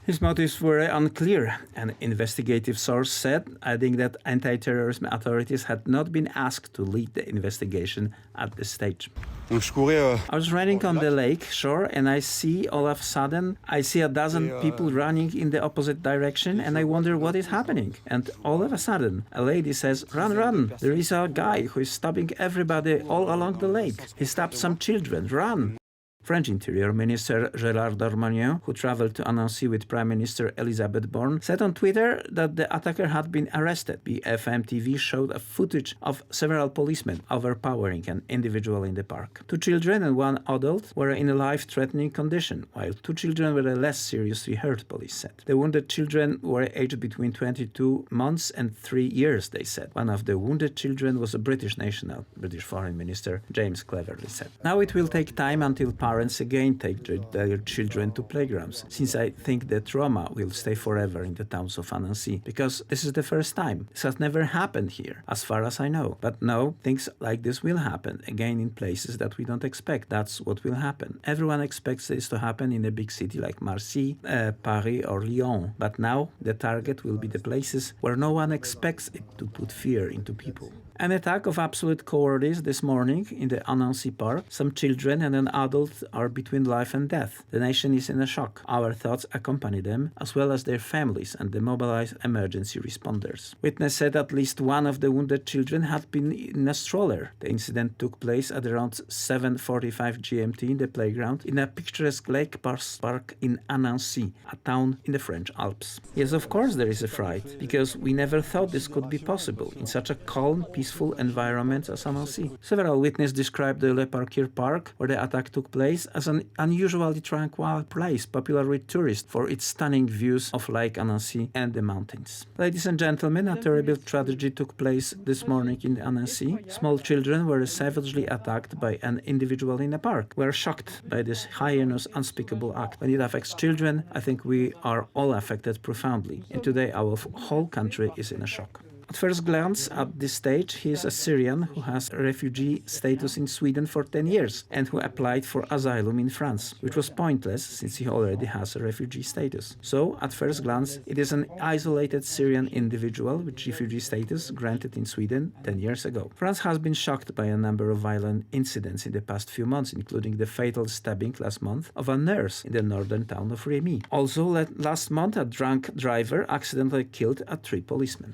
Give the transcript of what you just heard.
His motives were unclear, an investigative source said, adding that anti-terrorism authorities had not been asked to lead the investigation at this stage. I was running on the lake shore and I see all of a sudden, I see a dozen people running in the opposite direction and I wonder what is happening. And all of a sudden, a lady says, "Run, run! There is a guy who is stopping everybody all along the lake. He stopped some children. Run!" French Interior Minister Gérald Darmanin, who traveled to Annecy with Prime Minister Elisabeth Borne, said on Twitter that the attacker had been arrested. BFM TV showed a footage of several policemen overpowering an individual in the park. 2 children and 1 adult were in a life-threatening condition, while 2 children were less seriously hurt, police said. The wounded children were aged between 22 months and 3 years, they said. One of the wounded children was a British national, British Foreign Minister James Cleverly said. Now it will take time until parents again take their children to playgrounds, since I think the trauma will stay forever in the towns of Annecy, because this is the first time. This has never happened here, as far as I know. But no, things like this will happen, again in places that we don't expect. That's what will happen. Everyone expects this to happen in a big city like Marseille, Paris or Lyon. But now the target will be the places where no one expects it to put fear into people. An attack of absolute cowardice this morning in the Annecy Park. Some children and an adult are between life and death. The nation is in a shock. Our thoughts accompany them, as well as their families and the mobilized emergency responders. Witness said at least one of the wounded children had been in a stroller. The incident took place at around 7:45 GMT in the playground in a picturesque lake park in Annecy, a town in the French Alps. Yes, of course there is a fright, because we never thought this could be possible in such a calm, peaceful environment as Annecy. Several witnesses described the Le Parquet Park, where the attack took place, as an unusually tranquil place, popular with tourists for its stunning views of Lake Annecy and the mountains. Ladies and gentlemen, a terrible tragedy took place this morning in Annecy. Small children were savagely attacked by an individual in a park. We are shocked by this heinous, unspeakable act. When it affects children, I think we are all affected profoundly. And today our whole country is in a shock. At first glance, at this stage, he is a Syrian who has refugee status in Sweden for 10 years and who applied for asylum in France, which was pointless since he already has a refugee status. So, at first glance, it is an isolated Syrian individual with refugee status granted in Sweden 10 years ago. France has been shocked by a number of violent incidents in the past few months, including the fatal stabbing last month of a nurse in the northern town of Rémy. Also, last month, a drunk driver accidentally killed 3 policemen.